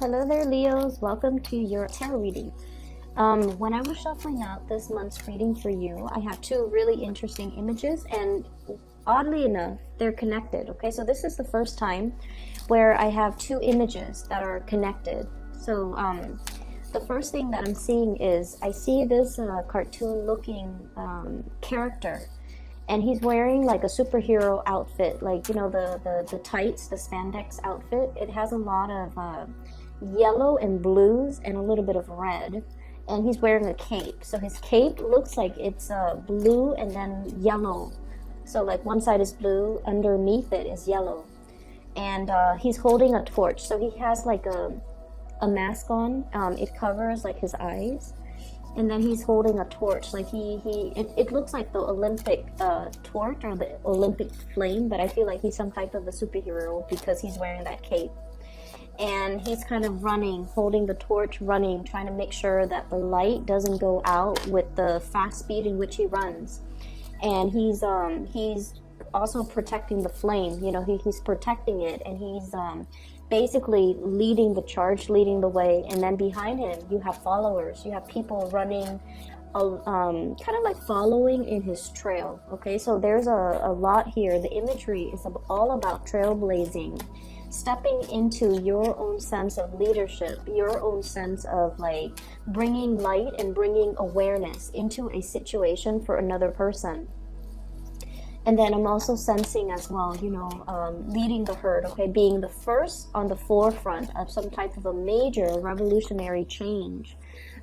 Hello there, Leos. Welcome to your tarot reading. When I was shuffling out this month's reading for you, I have two really interesting images, and oddly enough, they're connected. Okay, so this is the first time where I have two images that are connected. So the first thing that I'm seeing is I see this cartoon-looking character. And he's wearing like a superhero outfit, like, you know, the tights, the spandex outfit. It has a lot of yellow and blues and a little bit of red. And he's wearing a cape. So his cape looks like it's blue and then yellow. So like one side is blue, underneath it is yellow. And he's holding a torch. So he has like a mask on. It covers like his eyes. And then he's holding a torch, like it looks like the Olympic torch or the Olympic flame, but I feel like he's some type of a superhero because he's wearing that cape. And he's kind of running, holding the torch, running, trying to make sure that the light doesn't go out with the fast speed in which he runs. And he's also protecting the flame, you know, he's protecting it, and he's basically leading the charge, leading the way. And then behind him you have followers, you have people running, kind of like following in his trail. Okay, so there's a lot here. The imagery is all about trailblazing, stepping into your own sense of leadership, your own sense of like bringing light and bringing awareness into a situation for another person. And then I'm also sensing as well, you know, leading the herd, okay, being the first on the forefront of some type of a major revolutionary change,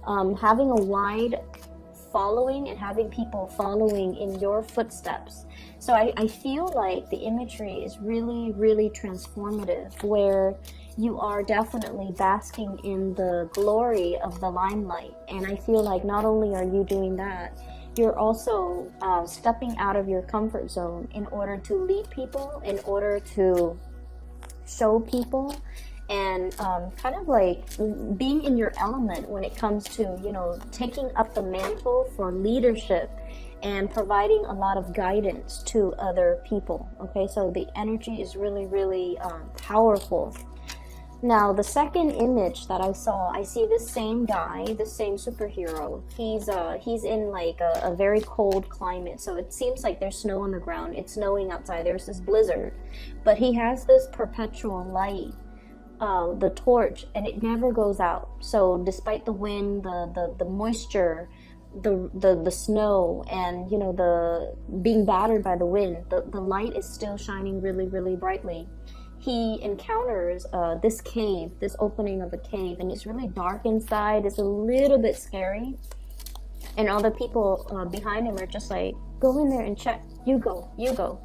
having a wide following and having people following in your footsteps. So I feel like the imagery is really, really transformative, where you are definitely basking in the glory of the limelight. And I feel like not only are you doing that, you're also stepping out of your comfort zone in order to lead people, in order to show people, and kind of like being in your element when it comes to, you know, taking up the mantle for leadership and providing a lot of guidance to other people. Okay, so the energy is really, really powerful. Now, the second image that I saw, I see this same guy, the same superhero. He's in like a very cold climate, so it seems like there's snow on the ground. It's snowing outside. There's this blizzard, but he has this perpetual light, the torch, and it never goes out. So despite the wind, the moisture, the snow, and, you know, the being battered by the wind, the light is still shining really, really brightly. He encounters this cave, this opening of a cave, and it's really dark inside. It's a little bit scary, and all the people behind him are just like, go in there and check. You go.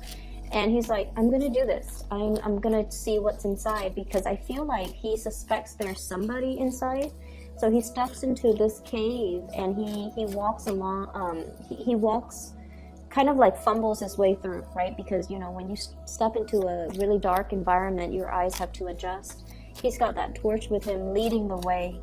And he's like, I'm gonna do this. I'm gonna see what's inside, because I feel like he suspects there's somebody inside. So he steps into this cave and he walks along. He walks, kind of like fumbles his way through, right? Because, you know, when you step into a really dark environment, your eyes have to adjust. He's got that torch with him leading the way.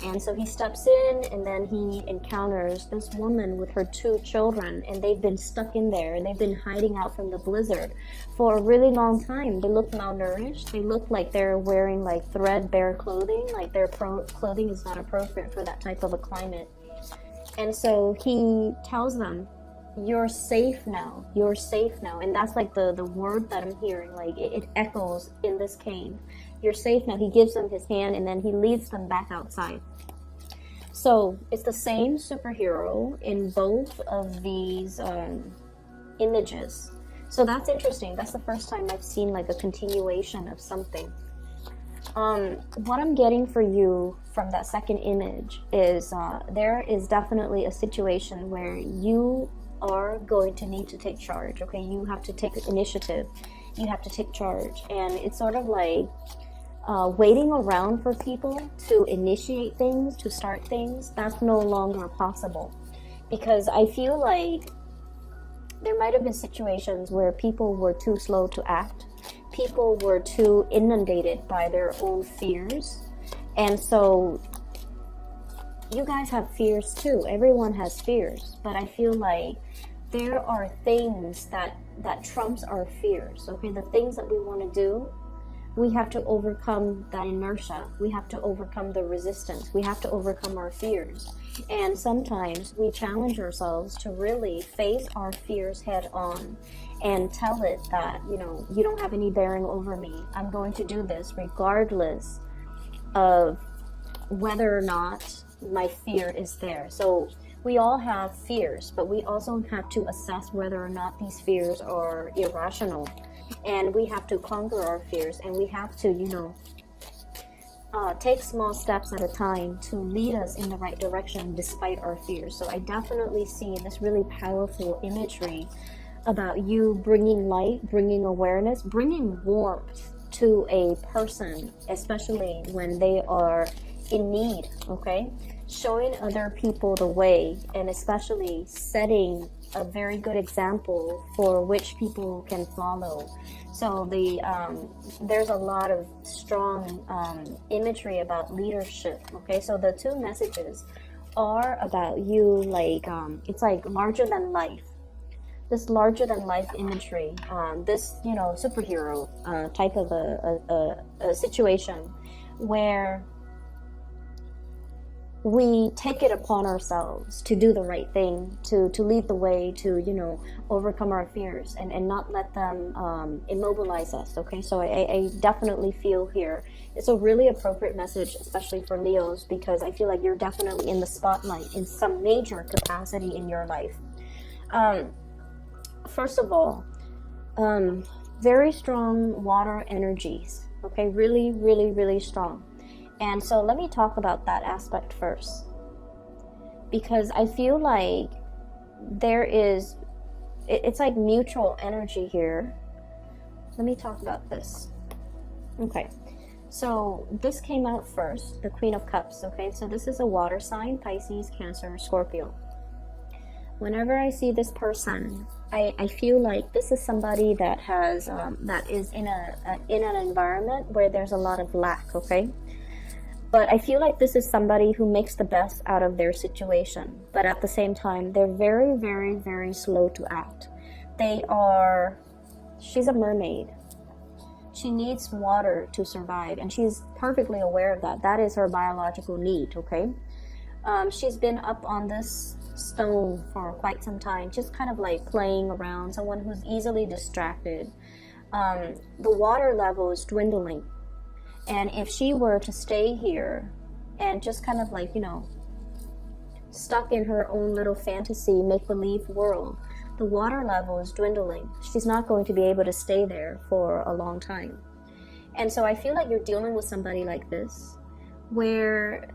And so he steps in, and then he encounters this woman with her two children, and they've been stuck in there, and they've been hiding out from the blizzard for a really long time. They look malnourished. They look like they're wearing like threadbare clothing, like their clothing is not appropriate for that type of a climate. And so he tells them, you're safe now, and that's like the word that I'm hearing, like it echoes in this cave. You're safe now. He gives them his hand, and then he leads them back outside. So it's the same superhero in both of these images. So that's interesting. That's the first time I've seen like a continuation of something. What I'm getting for you from that second image is there is definitely a situation where you are going to need to take charge. Okay, you have to take initiative, you have to take charge, and it's sort of like waiting around for people to initiate things, to start things. That's no longer possible, because I feel like there might have been situations where people were too slow to act, people were too inundated by their own fears. And so you guys have fears too. Everyone has fears, but I feel like there are things that trumps our fears. Okay, the things that we want to do, we have to overcome that inertia. We have to overcome the resistance. We have to overcome our fears. And sometimes we challenge ourselves to really face our fears head on and tell it that, you know, you don't have any bearing over me. I'm going to do this regardless of whether or not my fear is there. So we all have fears, but we also have to assess whether or not these fears are irrational. And we have to conquer our fears, and we have to, you know, take small steps at a time to lead us in the right direction despite our fears. So I definitely see this really powerful imagery about you bringing light, bringing awareness, bringing warmth to a person, especially when they are in need, okay? Showing other people the way, and especially setting a very good example for which people can follow. So there's a lot of strong imagery about leadership, okay? So the two messages are about you, like, it's like larger than life. This larger than life imagery, this, you know, superhero type of a situation where we take it upon ourselves to do the right thing, to lead the way, to, you know, overcome our fears and not let them immobilize us, okay? So I definitely feel here it's a really appropriate message, especially for Leos, because I feel like you're definitely in the spotlight in some major capacity in your life. First of all, very strong water energies, okay? Really, really, really strong. And so let me talk about that aspect first, because I feel like it's like mutual energy here. Let me talk about this. Okay, so this came out first, the Queen of Cups, okay? So this is a water sign, Pisces, Cancer, Scorpio. Whenever I see this person, I feel like this is somebody that has that is in an environment where there's a lot of lack, okay? But I feel like this is somebody who makes the best out of their situation. But at the same time, they're very, very, very slow to act. She's a mermaid. She needs water to survive, and she's perfectly aware of that. That is her biological need, okay? She's been up on this stone for quite some time, just kind of like playing around, someone who's easily distracted. The water level is dwindling. And if she were to stay here and just kind of like, you know, stuck in her own little fantasy, make-believe world, the water level is dwindling. She's not going to be able to stay there for a long time. And so I feel like you're dealing with somebody like this, where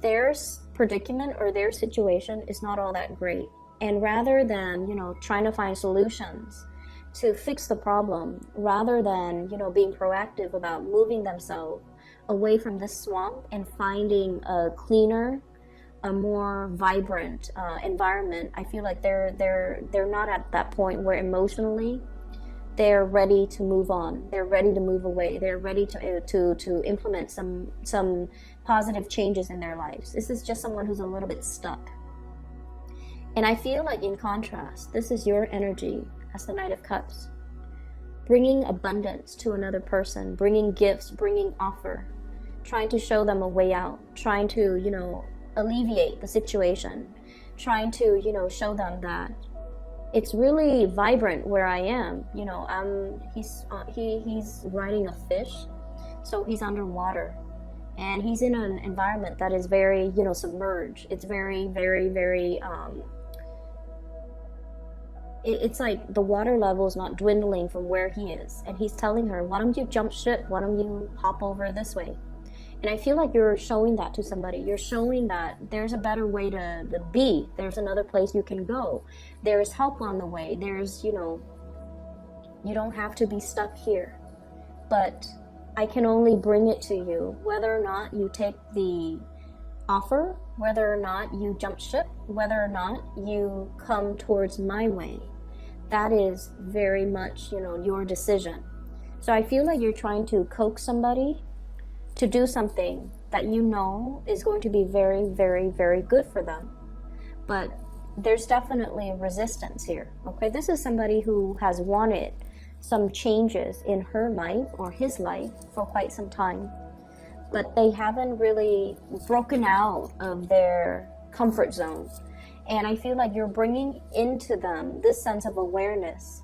their predicament or their situation is not all that great. And rather than, you know, trying to find solutions to fix the problem, rather than, you know, being proactive about moving themselves away from this swamp and finding a cleaner, a more vibrant environment, I feel like they're not at that point where emotionally they're ready to move on. They're ready to move away. They're ready to implement some positive changes in their lives. This is just someone who's a little bit stuck. And I feel like, in contrast, this is your energy as the Knight of Cups, bringing abundance to another person, bringing gifts, bringing offer, trying to show them a way out, trying to, you know, alleviate the situation, trying to, you know, show them that it's really vibrant where I am. You know, he's riding a fish, so he's underwater, and he's in an environment that is very, you know, submerged. It's very, very, very it's like the water level is not dwindling from where he is, and he's telling her, why don't you jump ship, why don't you hop over this way? And I feel like you're showing that to somebody. You're showing that there's a better way to be. There's another place you can go. There's help on the way. There's, you know, you don't have to be stuck here. But I can only bring it to you, whether or not you take the offer, whether or not you jump ship, whether or not you come towards my way. That is very much, you know, your decision. So I feel like you're trying to coax somebody to do something that you know is going to be very, very, very good for them. But there's definitely resistance here, okay? This is somebody who has wanted some changes in her life or his life for quite some time, but they haven't really broken out of their comfort zone. And I feel like you're bringing into them this sense of awareness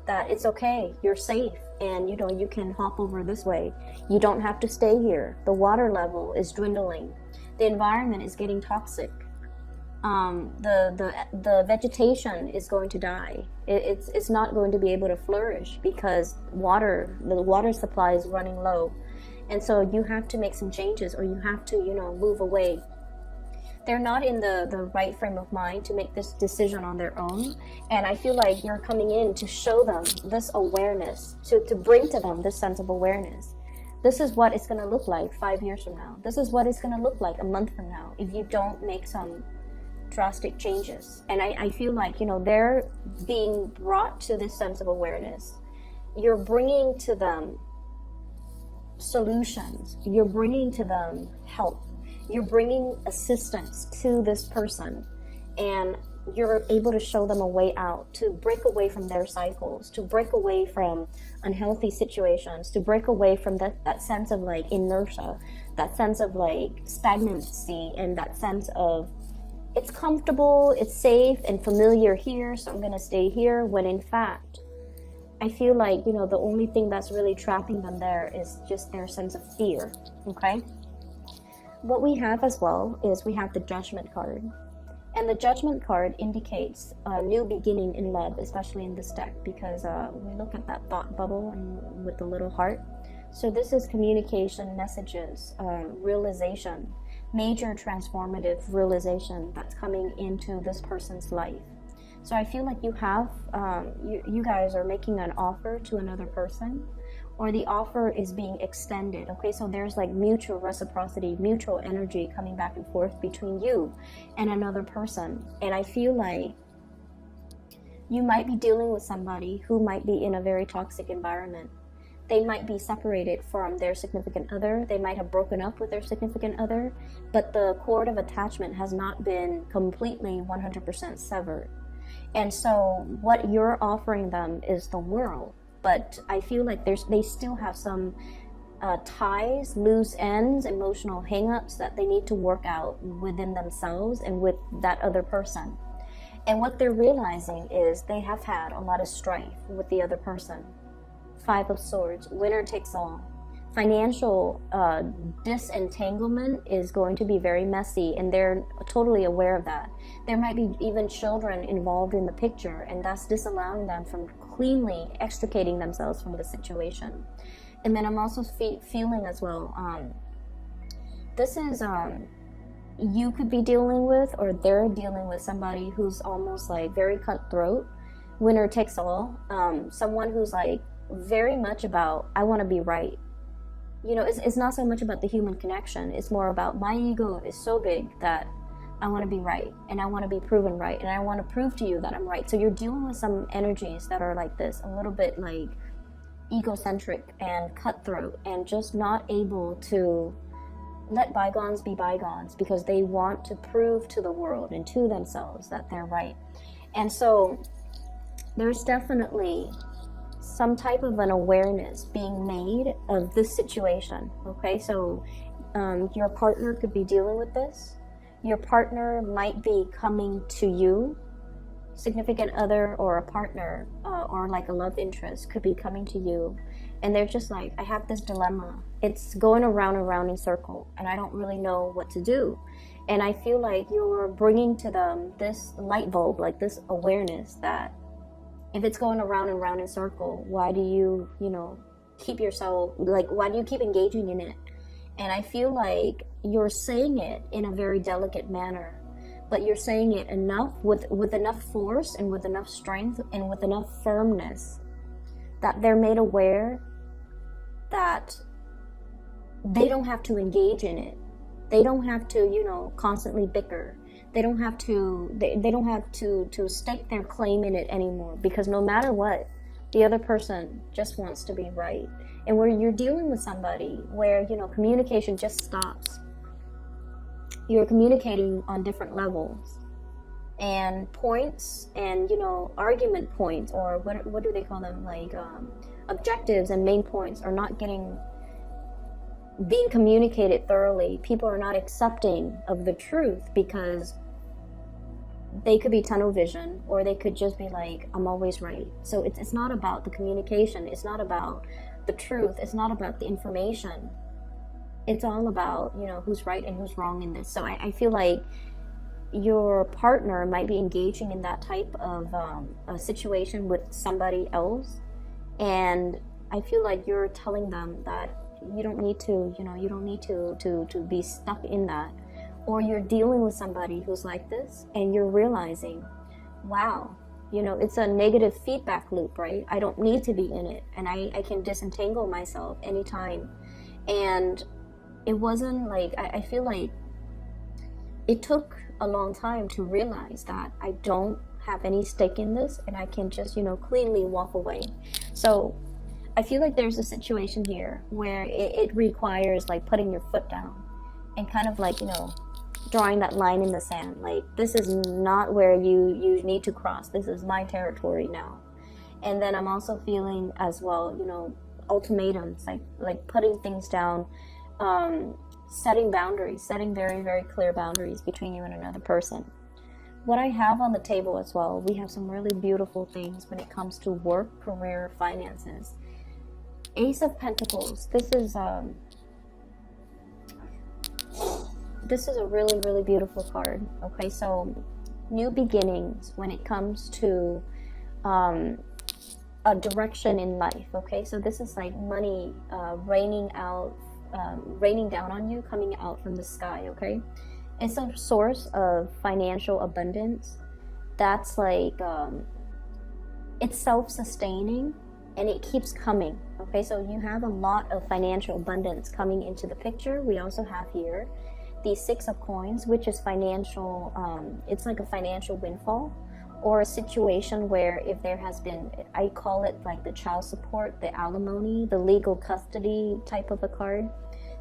that it's okay, you're safe, and you can hop over this way. You don't have to stay here. The water level is dwindling. The environment is getting toxic. The vegetation is going to die. It's not going to be able to flourish because the water supply is running low. And so you have to make some changes, or you have to, move away. They're not in the right frame of mind to make this decision on their own. And I feel like you're coming in to show them this awareness, to bring to them this sense of awareness. This is what it's going to look like 5 years from now. This is what it's going to look like a month from now if you don't make some drastic changes. And I feel like, they're being brought to this sense of awareness. You're bringing to them solutions. You're bringing to them help. You're bringing assistance to this person, and you're able to show them a way out, to break away from their cycles, to break away from unhealthy situations, to break away from that sense of like inertia, that sense of like stagnancy, and that sense of it's comfortable, it's safe and familiar here, so I'm going to stay here, when in fact I feel like, the only thing that's really trapping them there is just their sense of fear. Okay? What we have as well is we have the Judgment card. And the Judgment card indicates a new beginning in love, especially in this deck, because we look at that thought bubble and with the little heart. So this is communication, messages, realization, major transformative realization that's coming into this person's life. So I feel like you have, you guys are making an offer to another person, or the offer is being extended. Okay, so there's like mutual reciprocity, mutual energy coming back and forth between you and another person. And I feel like you might be dealing with somebody who might be in a very toxic environment. They might be separated from their significant other. They might have broken up with their significant other, but the cord of attachment has not been completely 100% severed. And so what you're offering them is the world. But I feel like they still have some ties, loose ends, emotional hangups that they need to work out within themselves and with that other person. And what they're realizing is they have had a lot of strife with the other person. 5 of Swords, winner takes all. Financial disentanglement is going to be very messy, and they're totally aware of that. There might be even children involved in the picture, and that's disallowing them from cleanly extricating themselves from the situation. And then I'm also feeling as well, this is you could be dealing with, or they're dealing with somebody who's almost like very cutthroat, winner takes all, someone who's like very much about, I want to be right. It's not so much about the human connection. It's more about my ego is so big that I want to be right, and I want to be proven right, and I want to prove to you that I'm right. So you're dealing with some energies that are like this, a little bit like egocentric and cutthroat, and just not able to let bygones be bygones because they want to prove to the world and to themselves that they're right. And so there's definitely some type of an awareness being made of this situation. Okay, so your partner could be dealing with this. Your partner might be coming to you. Significant other or a partner or like a love interest could be coming to you, and they're just like, I have this dilemma. It's going around and around in circle, and I don't really know what to do. And I feel like you're bringing to them this light bulb, like this awareness that if it's going around and around in circle, why do you, keep yourself, like, why do you keep engaging in it? And I feel like you're saying it in a very delicate manner, but you're saying it enough, with enough force and with enough strength and with enough firmness that they're made aware that they don't have to engage in it. They don't have to, constantly bicker. They don't have to, they don't have to stake their claim in it anymore, because no matter what, the other person just wants to be right. And where you're dealing with somebody where, communication just stops. You're communicating on different levels. and points, and argument points, or what do they call them, like objectives and main points are not being communicated thoroughly. People are not accepting of the truth because they could be tunnel vision, or they could just be like, I'm always right. So it's not about the communication, it's not about the truth, it's not about the information. It's all about, who's right and who's wrong in this. So I feel like your partner might be engaging in that type of a situation with somebody else, and I feel like you're telling them that you don't need to, you don't need to be stuck in that. Or you're dealing with somebody who's like this, and you're realizing, wow, it's a negative feedback loop, right? I don't need to be in it, and I can disentangle myself anytime. And it wasn't like, I feel like it took a long time to realize that I don't have any stake in this, and I can just, cleanly walk away. So I feel like there's a situation here where it requires like putting your foot down and kind of like, drawing that line in the sand. Like, this is not where you need to cross. This is my territory now. And then I'm also feeling as well, ultimatums, like putting things down, setting boundaries, setting very, very clear boundaries between you and another person. What I have on the table as well, we have some really beautiful things when it comes to work, career, finances. Ace of Pentacles. This is a really, really beautiful card. Okay, so new beginnings when it comes to a direction in life. Okay, so this is like money raining down on you, coming out from the sky. Okay, it's a source of financial abundance that's like it's self-sustaining, and it keeps coming. Okay, so you have a lot of financial abundance coming into the picture. We also have here the Six of Coins, which is financial, it's like a financial windfall, or a situation where if there has been, I call it like the child support, the alimony, the legal custody type of a card.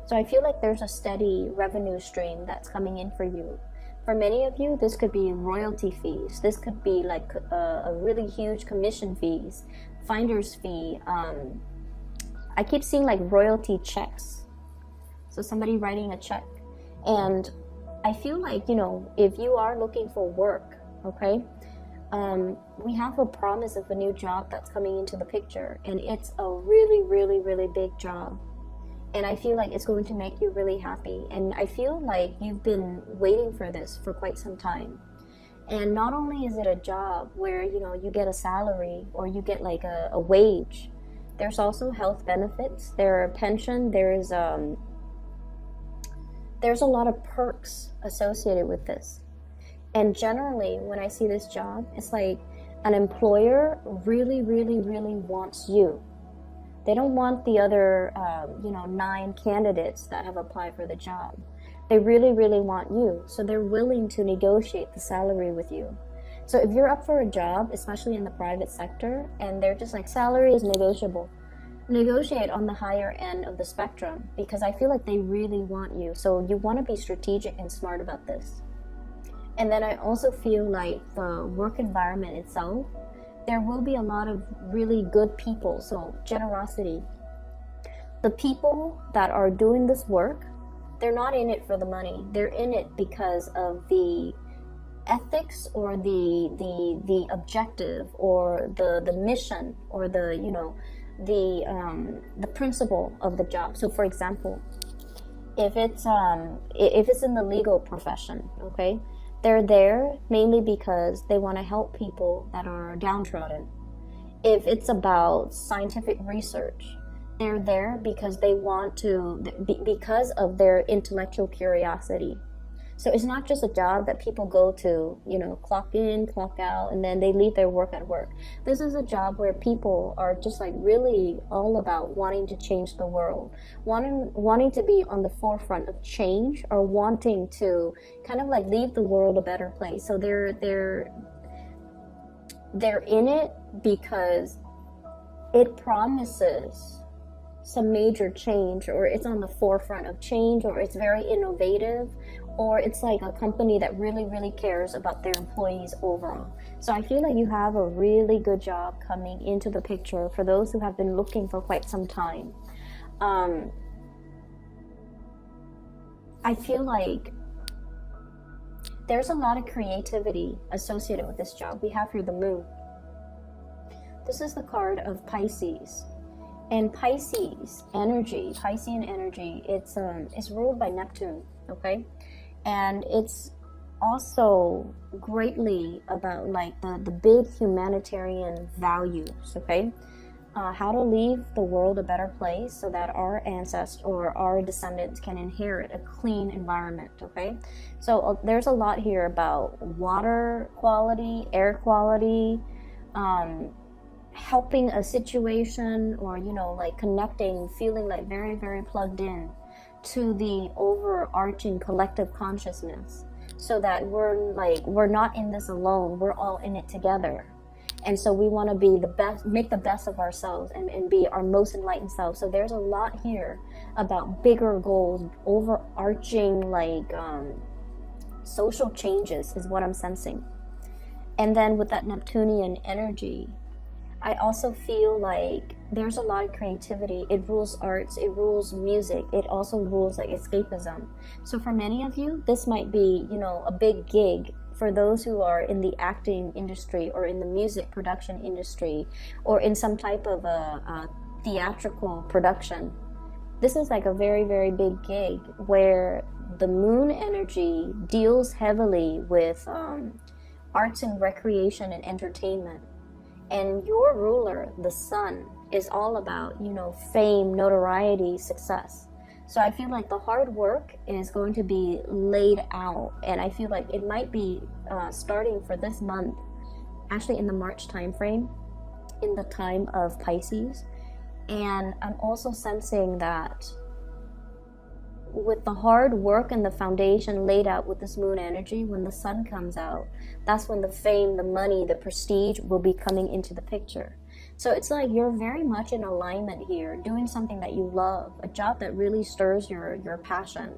So I feel like there's a steady revenue stream that's coming in for you. For many of you, this could be royalty fees. This could be like a really huge commission fees, finder's fee. I keep seeing like royalty checks. So somebody writing a check. And I feel like, if you are looking for work, okay, we have a promise of a new job that's coming into the picture, and it's a really, really, really big job. And I feel like it's going to make you really happy. And I feel like you've been waiting for this for quite some time. And not only is it a job where, you get a salary or you get like a wage, there's also health benefits, there are pension, there's a lot of perks associated with this. And generally, when I see this job, it's like an employer really, really, really wants you. They don't want the other, 9 candidates that have applied for the job. They really, really want you. So they're willing to negotiate the salary with you. So if you're up for a job, especially in the private sector, and they're just like, salary is negotiable, negotiate on the higher end of the spectrum, because I feel like they really want you. So you want to be strategic and smart about this. And then I also feel like the work environment itself, there will be a lot of really good people. So generosity. The people that are doing this work, they're not in it for the money. They're in it because of the ethics, or the objective, or the mission, or the principle of the job. So for example, if it's in the legal profession, okay, they're there mainly because they want to help people that are downtrodden. If it's about scientific research, they're there because they want to, because of their intellectual curiosity. So it's not just a job that people go to, clock in, clock out, and then they leave their work at work. This is a job where people are just like really all about wanting to change the world, wanting to be on the forefront of change, or wanting to kind of like leave the world a better place. So they're in it because it promises some major change, or it's on the forefront of change, or it's very innovative, or it's like a company that really, really cares about their employees overall. So I feel like you have a really good job coming into the picture for those who have been looking for quite some time. I feel like there's a lot of creativity associated with this job. We have here the moon. This is the card of Pisces. And Pisces energy, Piscean energy, it's ruled by Neptune, okay? And it's also greatly about like the big humanitarian values, okay? How to leave the world a better place so that our ancestors or our descendants can inherit a clean environment, okay? So there's a lot here about water quality, air quality, helping a situation, or like connecting, feeling like very, very plugged in to the overarching collective consciousness, so that we're not in this alone, we're all in it together. And so we want to be the best, make the best of ourselves, and be our most enlightened self. So there's a lot here about bigger goals, overarching social changes is what I'm sensing. And then with that Neptunian energy, I also feel like there's a lot of creativity. It rules arts, it rules music, it also rules like escapism. So for many of you, this might be, a big gig. For those who are in the acting industry, or in the music production industry, or in some type of a theatrical production, this is like a very, very big gig where the moon energy deals heavily with arts and recreation and entertainment. And your ruler, the sun, is all about, fame, notoriety, success. So I feel like the hard work is going to be laid out, and I feel like it might be starting for this month, actually in the March time frame, in the time of Pisces. And I'm also sensing that with the hard work and the foundation laid out with this moon energy, when the sun comes out, that's when the fame, the money, the prestige will be coming into the picture. So it's like you're very much in alignment here, doing something that you love, a job that really stirs your passion,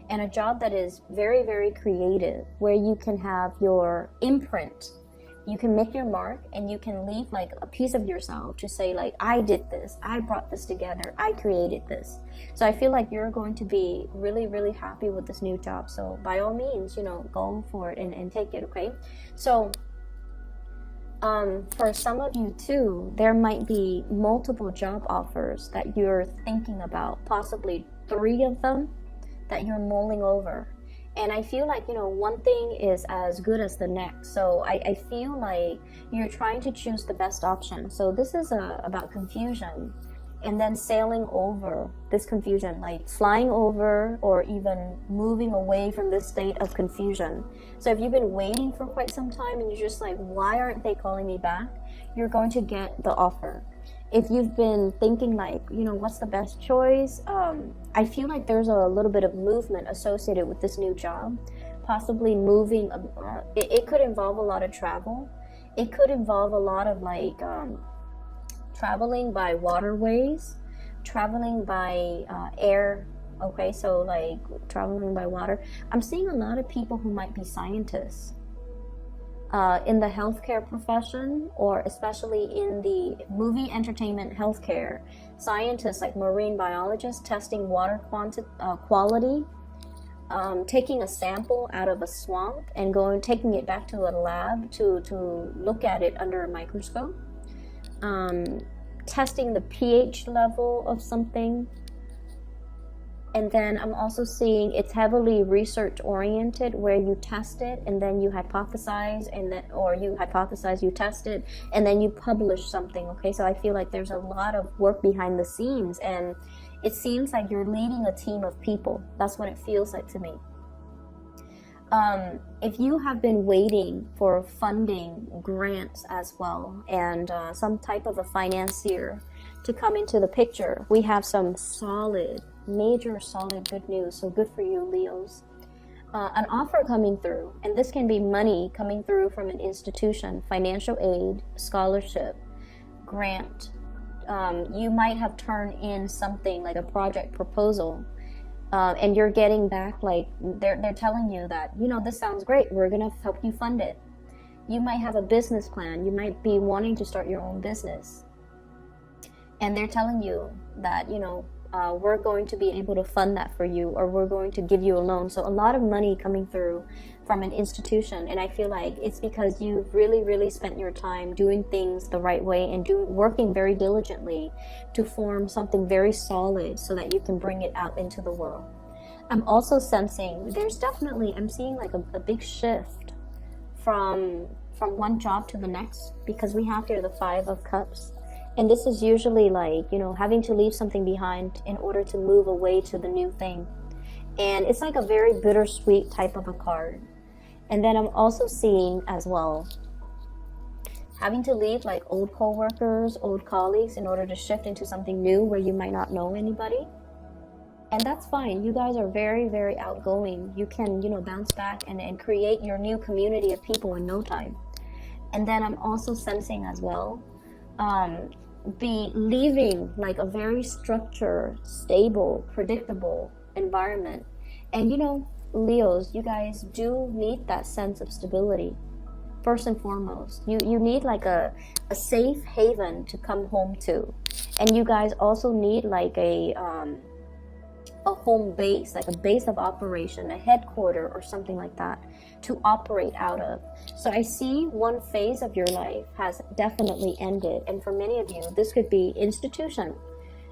and a job that is very, very creative, where you can have your imprint. You can make your mark, and you can leave like a piece of yourself to say like, I did this, I brought this together, I created this. So I feel like you're going to be really, really happy with this new job. So by all means, go for it and take it, okay? So for some of you too, there might be multiple job offers that you're thinking about, possibly 3 of them that you're mulling over. And I feel like, one thing is as good as the next. So I feel like you're trying to choose the best option. So this is about confusion, and then sailing over this confusion, like flying over or even moving away from this state of confusion. So if you've been waiting for quite some time and you're just like, why aren't they calling me back? You're going to get the offer. If you've been thinking like, what's the best choice? I feel like there's a little bit of movement associated with this new job, possibly moving. It could involve a lot of travel. It could involve a lot of traveling by waterways, traveling by air. Okay, so like traveling by water. I'm seeing a lot of people who might be scientists. In the healthcare profession, or especially in the movie entertainment healthcare, scientists like marine biologists testing water quality, taking a sample out of a swamp and taking it back to a lab to look at it under a microscope, testing the pH level of something. And then I'm also seeing it's heavily research oriented, where you test it and then you hypothesize, or you hypothesize, you test it, and then you publish something. Okay, so I feel like there's a lot of work behind the scenes, and it seems like you're leading a team of people. That's what it feels like to me. If you have been waiting for funding, grants as well, and some type of a financier to come into the picture, we have some major solid good news. So good for you, Leos. An offer coming through, and this can be money coming through from an institution, financial aid, scholarship, grant, you might have turned in something like a project proposal, and you're getting back, like, they're telling you that, you know, this sounds great, we're gonna help you fund it. You might have a business plan, you might be wanting to start your own business, and they're telling you that, you know, we're going to be able to fund that for you, or we're going to give you a loan. So a lot of money coming through from an institution, and I feel like it's because you've really spent your time doing things the right way and working very diligently to form something very solid so that you can bring it out into the world. I'm also sensing there's definitely, I'm seeing like a big shift from one job to the next, because we have here the 5 of Cups. And this is usually like, you know, having to leave something behind in order to move away to the new thing. And it's like a very bittersweet type of a card. And then I'm also seeing as well, having to leave like old co-workers, old colleagues in order to shift into something new where you might not know anybody. And that's fine. You guys are very outgoing. You can, you know, bounce back and create your new community of people in no time. And then I'm also sensing as well, be leaving like a very structured, stable, predictable environment. And you know, Leos, you guys do need that sense of stability. First and foremost, you need like a safe haven to come home to. And you guys also need like a home base, like a base of operation, a headquarter or something like that to operate out of. So I see one phase of your life has definitely ended, and for many of you this could be institution.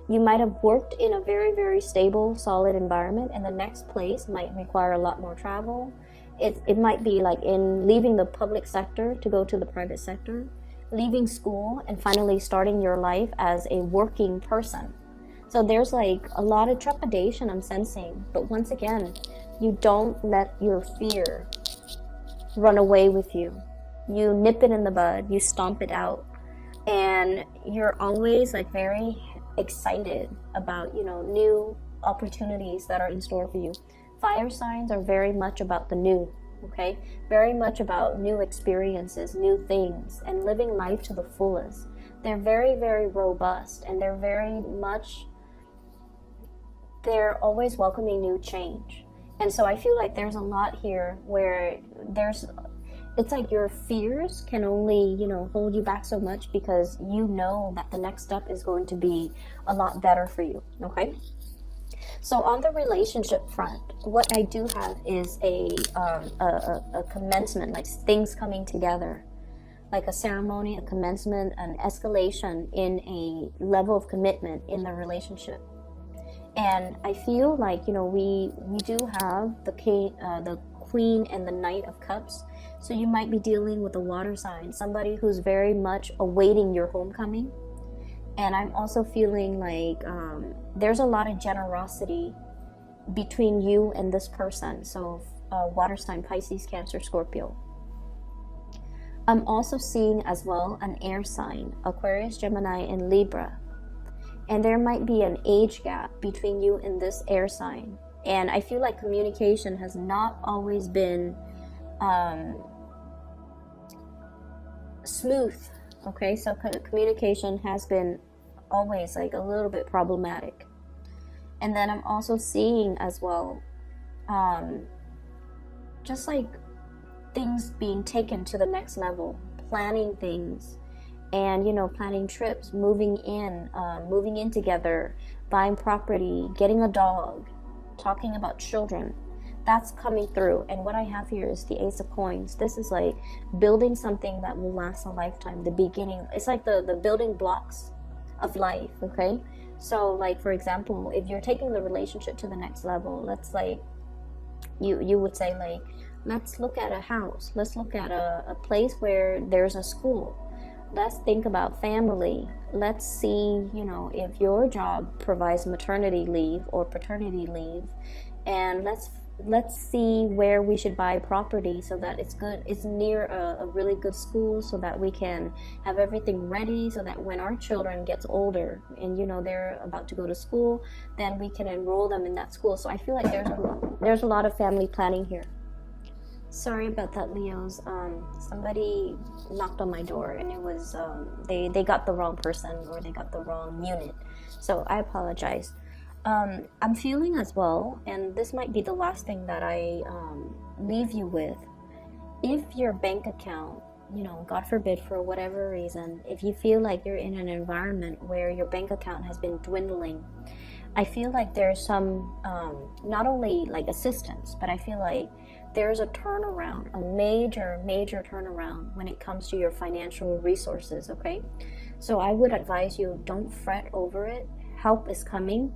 You might have worked in a very stable, solid environment, and the next place might require a lot more travel. It might be like in leaving the public sector to go to the private sector, leaving school and finally starting your life as a working person. So there's like a lot of trepidation I'm sensing, but once again, you don't let your fear run away with you. You nip it in the bud, you stomp it out, and you're always like very excited about, you know, new opportunities that are in store for you. Fire signs are very much about the new, okay? Very much about new experiences, new things, and living life to the fullest. They're very robust, and they're always welcoming new change. And so I feel like there's a lot here where it's like your fears can only, you know, hold you back so much, because you know that the next step is going to be a lot better for you, okay? So on the relationship front, what I do have is a commencement, like things coming together, like a ceremony, a commencement, an escalation in a level of commitment in the relationship. And I feel like, you know, we do have the Queen and the Knight of Cups. So you might be dealing with a water sign, somebody who's very much awaiting your homecoming. And I'm also feeling like there's a lot of generosity between you and this person. So water sign, Pisces, Cancer, Scorpio. I'm also seeing as well an air sign, Aquarius, Gemini, and Libra. And there might be an age gap between you and this air sign. And I feel like communication has not always been smooth, okay? So communication has been always like a little bit problematic. And then I'm also seeing as well, just like things being taken to the next level, planning things, and, you know, planning trips, moving in together, buying property, getting a dog, talking about children. That's coming through. And what I have here is the Ace of Coins. This is like building something that will last a lifetime. The beginning, it's like the building blocks of life, okay? So like, for example, if you're taking the relationship to the next level, let's like, you would say like, let's look at a house. Let's look at a place where there's a school. Let's think about family. Let's see, you know, if your job provides maternity leave or paternity leave, and let's see where we should buy property so that it's near a really good school, so that we can have everything ready, so that when our children gets older and, you know, they're about to go to school, then we can enroll them in that school. So I feel like there's a lot of family planning here. Sorry about that, Leos. Somebody knocked on my door, and it was they got the wrong person, or they got the wrong unit. So I apologize. I'm feeling as well, and this might be the last thing that I leave you with. If your bank account, you know, God forbid, for whatever reason, if you feel like you're in an environment where your bank account has been dwindling, I feel like there's some not only like assistance, but I feel like there's a turnaround, a major turnaround when it comes to your financial resources. Okay, so I would advise you, don't fret over it. Help is coming.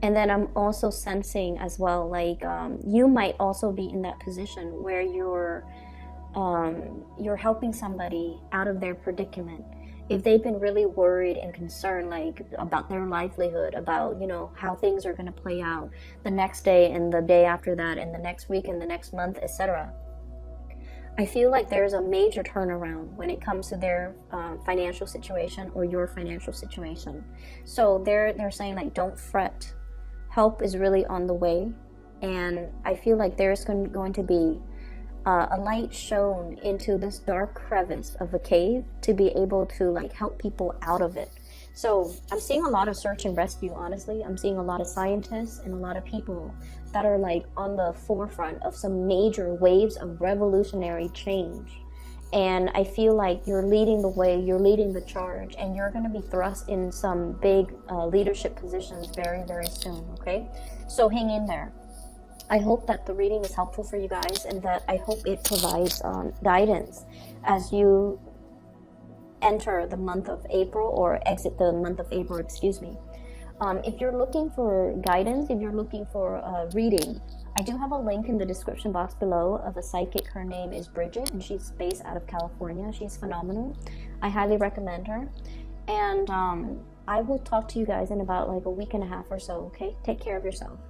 And then I'm also sensing as well, like you might also be in that position where you're helping somebody out of their predicament. If they've been really worried and concerned, like about their livelihood, about, you know, how things are going to play out the next day and the day after that and the next week and the next month, etc. I feel like there's a major turnaround when it comes to their financial situation or your financial situation. So they're saying, like, don't fret. Help is really on the way, and I feel like there's going to be a light shown into this dark crevice of a cave to be able to like help people out of it. So I'm seeing a lot of search and rescue, honestly. I'm seeing a lot of scientists and a lot of people that are like on the forefront of some major waves of revolutionary change. And I feel like you're leading the way, you're leading the charge, and you're going to be thrust in some big leadership positions very, very soon, okay? So hang in there. I hope that the reading is helpful for you guys, and that I hope it provides guidance as you enter the month of April, or exit the month of April, excuse me. If you're looking for guidance, if you're looking for a reading, I do have a link in the description box below of a psychic. Her name is Bridget, and she's based out of California. She's phenomenal. I highly recommend her. And I will talk to you guys in about like a week and a half or so, okay? Take care of yourself.